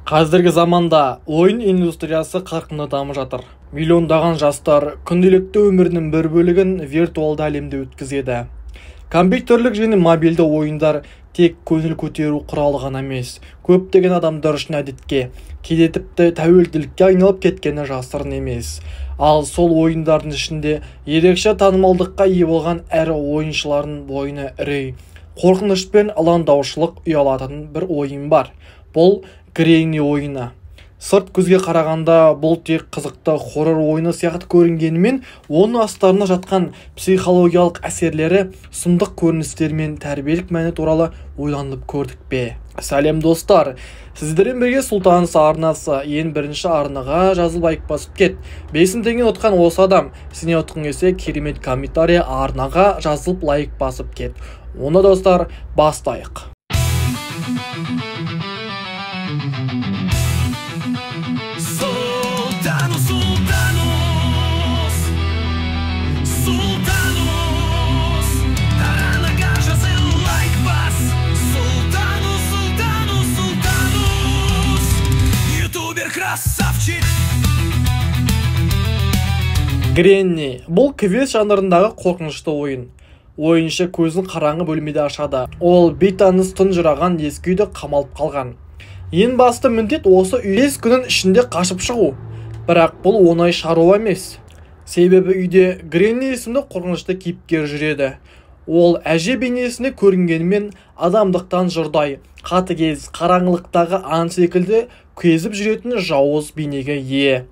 Қазіргі заманда ойын индустриясы қарқынды дамып жатыр. Миллиондаған жастар күнделікті өмірінің бір бөлігін виртуалды әлемде өткізеді. Компьютерлік және мобильді ойындар тек көңіл көтеру құралы ғана емес, көптеген адамдар үшін әдетке, кейде тіпті тәуелділікке айналып кеткені жасырын емес. Ал сол ойындардың ішінде ерекше танымалдыққа ие болған әрі ойыншылардың бойына үрей, қорқыныш пен алаңдаушылық ұялатын бір ойын бар. Бұл Гренни ойыны. Сырт көзге қарағанда бұл тек қызықты хоррор ойыны сияқты көрінгенімен, оның астарында жатқан психологиялық әсерлері, сұмдық көріністері мен тәрбиелік мәні туралы ойланып көрдік пе? Сәлем достар, сіздермен бірге Сұлтаныс арнасы ең бірінші арнаға жазылып лайк басып кет. 5 теңге ұтқан осы адам, сене ұтқың келсе керемет комментарий арнаға жазылып лайк басып кет. Оны достар, бастайық. Гренни бұл квест жанрындағы қорқынышты ойын. Ойыншы көзін қараңғы бөлмеде ашады. Ол бейтаныс тұнжыраған ескі үйде қамалып қалған. Ең басты міндет осы үйде 5 күннің ішінде қашып шығу. Бірақ бұл оңай шаруа емес. Себебі үйде Гренни есімді қорқынышты кейіпкер жүреді. Ол әже бейнесіне көрінгенімен адамдықтан жұрдай, қатыгез, қараңғылықтағы аң секілді кезіп жүретін жауыз бейнеге ие.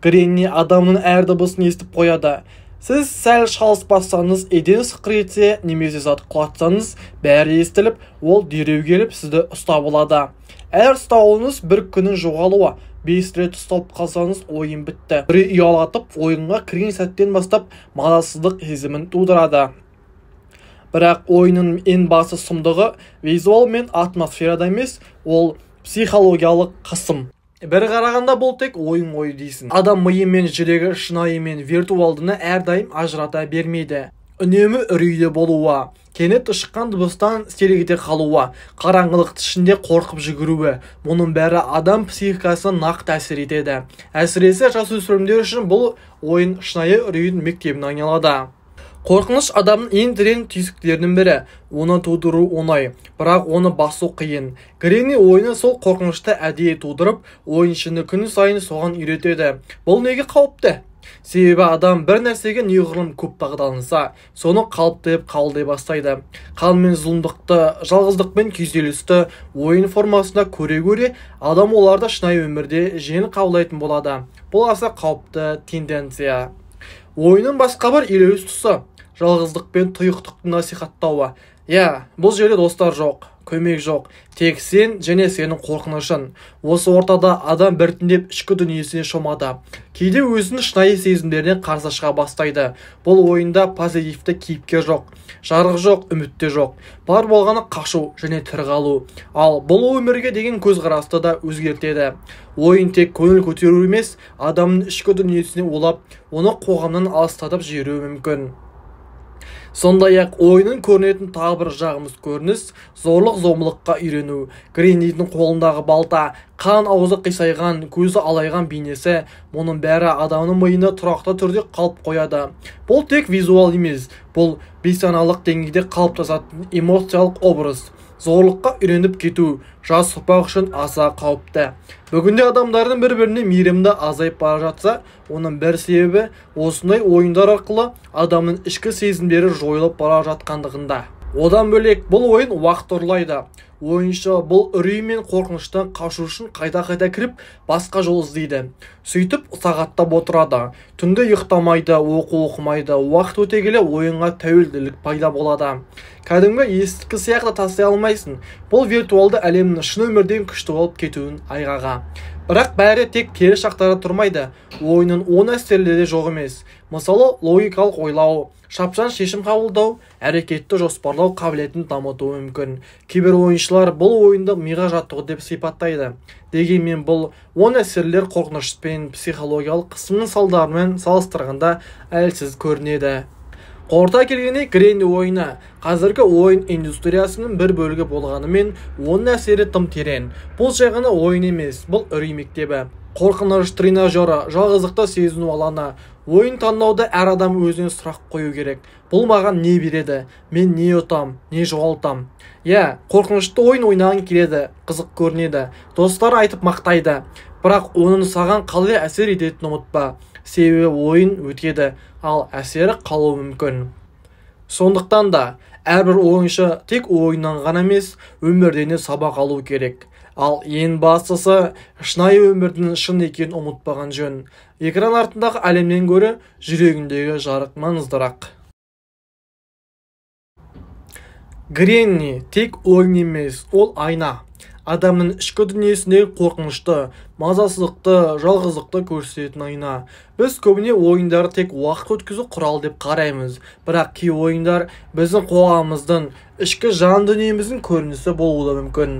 Гренни адамның әр дыбысын естіп қояды. Сіз сәл шалыс бассаңыз, еден сықыр етсе, немесе зат құлатсаңыз, бәрі естіліп, ол дереу келіп сізді ұстап алады. Әр ұстауыңыз бір күннің жоғалуы. 5 рет ұсталып қалсаңыз, ойын бітті. Бір ұялатып, ойынға кірген сәттен бастап мазасыздық сезімін тудырады. Бірақ ойынның ең басты сұмдығы визуал мен атмосферада емес, ол психологиялық қысым. Бір қарағанда бұл тек ойын ойы дейсің. Адам миы мен жүрегі шынайы мен виртуалдыны әрдайым ажырата бермейді. Үнемі үрейде болуы, кенет шыққан дыбыстан сергіте қалуы, қараңғылық ішінде қорқып жүгіруі, мұның бәрі адам психикасына нақты әсер етеді. Әсіресе жасөспірімдер үшін бұл ойын шынайы үрейдің мектебіне айналады. Қорқыныш адамның ең терең түйсіктерінің бірі. Оны тудыру оңай, бірақ оны басу қиын. Гренни ойыны сол қорқынышты әдейі тудырып, ойыншыны күн сайын соған үйретеді. Бұл неге қауіпті? Себебі адам бір нәрсеге неғұрлым көп дағдыланса, соны қалыптап қабылдай бастайды. Қан мен зұлымдықты, жалғыздықпен күйзелісті ойын формасында көре-көре, адам оларды шынайы өмірде жеңіл қабылдайтын болады. Бұл аса қауіпті тенденция. Ойынның басқа бір елеусіз тұсы жалғыздық пен тұйықтықты насихаттауы. Бұл жерде достар жоқ, көмек жоқ, тек сен және сенің қорқынышың. Осы ортада адам біртіндеп ішкі дүниесіне шомады. Кейде өзінің шынайы сезімдеріне қарсы шыға бастайды. Бұл ойында позитивті кейіпкер жоқ, жарық жоқ, үмітте жоқ. Бар болғаны қашу және тірі қалу. Ал бұл өмірге деген көзқарасты да өзгертеді. Ойын тек көңіл көтеру емес, адамның ішкі дүниесіне олап, оны қоғамнан алыстатып жіберуі мүмкін. Сондай-ақ ойынның көрінетін тағы бір жағымыз көрініс зорлық-зомбылыққа үйрену. Греннидің қолындағы балта, қан аузы қисайған, көзі алайған бейнесі, мұның бәрі адамның миында тұрақты түрде қалып қояды. Бұл тек визуал емес, бұл бейсаналық деңгейде қалыптасатын эмоциялық образ. Зорлыққа үйреніп кету жас ұрпақ үшін аса қауіпті. Бүгінде адамдардың бір-біріне мейірімді азайып бара жатса, оның бір себебі осындай ойындар арқылы адамның ішкі сезімдері жойылып бара жатқандығында. Одан бөлек бұл ойын уақыт ұрлайды. Ойыншы бұл үрей мен қорқыныштан қашу үшін қайта-қайта кіріп, басқа жол іздейді. Сөйтіп сағаттап отырады. Түнде ұйықтамайды, оқымайды. Уақыт өте келе ойынға тәуелділік пайда болады. Кәдімгі ескі сияқты тастай алмайсың. Бұл виртуалды әлемнің шын өмірден күшті болып кетуін айғаға. Бірақ бәрі тек теріс жақтары тұрмайды. Ойынның оң әсерлері жоқ емес. Мысалы, логикалық ойлау, шапшаң шешім қабылдау, әрекетті жоспарлау қабілетін дамытуы мүмкін. Кейбір ойыншылар бұл ойынды миға жаттығу деп сипаттайды. Дегенмен бұл оң әсерлер қорқыныш пен психологиялық қысымның салдарымен салыстырғанда әлсіз көрінеді. Қорыта келгенде Гренни ойыны қазіргі ойын индустриясының бір бөлігі болғанымен оның әсері тым терең. Бұл жай ғана ойын емес, бұл үрей мектебі. Қорқыныш тренажері, жалғыздықты сезіну алаңы. Ойын таңдауда әр адам өзіне сұрақ қою керек. Бұл маған не береді? Мен не ұтам, не жоғалтам? Қорқынышты ойын ойнаған келеді, қызық көрінеді. Достар айтып мақтайды. Бірақ оның саған қалай әсер ететінін ұмытпа. Себебі ойын өтеді, ал әсері қалуы мүмкін. Сондықтан да әрбір ойыншы тек ойыннан ғана емес, өмірден де сабақ алу керек. Ал ең бастысы, шынайы өмірдің шын екенін ұмытпаған жөн. Экран артындағы әлемнен гөрі жүрегіндегі жарық маңыздырақ. Гренни тек ойын емес, ол айна. Адамның ішкі дүниесіндегі қорқынышты, мазасыздықты, жалғыздықты көрсететін айна. Біз көбіне ойындары тек уақыт өткізу құрал деп қараймыз, бірақ кей ойындар біздің қоғамымыздың, ішкі жан дүниеміздің көрінісі болуы мүмкін.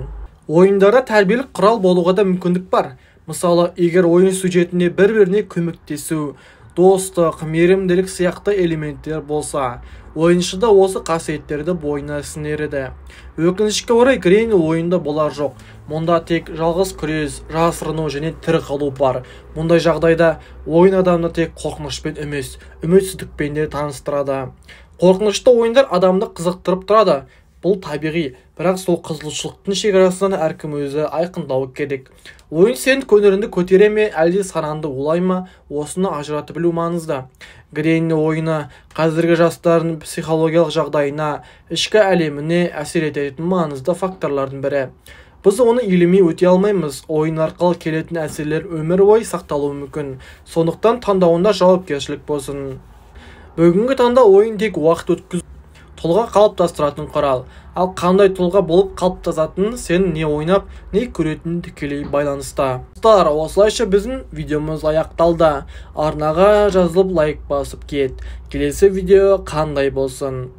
Ойындарда тәрбиелік құрал болуға да мүмкіндік бар. Мысалы, егер ойын сюжетінде бір-біріне көмектесу, достық, мейірімділік сияқты элементтер болса, ойыншыда осы қасиеттерді бойына сіңіреді. Өкінішке орай Гренни ойында болар жоқ. Мұнда тек жалғыз күрес, жасырыну және тірі қалу бар. Мұндай жағдайда ойын адамды тек қорқынышпен емес, үмітсіздікпен де таныстырады. Қорқынышты ойындар адамды қызықтырып тұрады. Бұл табиғи, бірақ сол қызығушылықтың шекарасынан әркім өзі айқындауы керек. Ойын сенің көңіліңді көтере ме, әлде санаңды улай ма, осыны ажыратып білу маңызды. Гренни ойыны қазіргі жастардың психологиялық жағдайына, ішкі әлеміне әсер ететін маңызды факторлардың бірі. Біз оны елемей өте алмаймыз. Ойын арқылы келетін әсерлер өмір бойы сақталуы мүмкін. Сондықтан таңдауында жауапкершілік болсын. Бүгінгі таңда ойын тек уақыт өткізу, тұлға қалыптастыратын құрал. Ал қандай тұлға болып қалыптасатынын сен не ойнап, не көретінін тікелей байланысты. Осылайша біздің видеомыз аяқталды. Арнаға жазылып лайк басып кет. Келесі видео қандай болсын?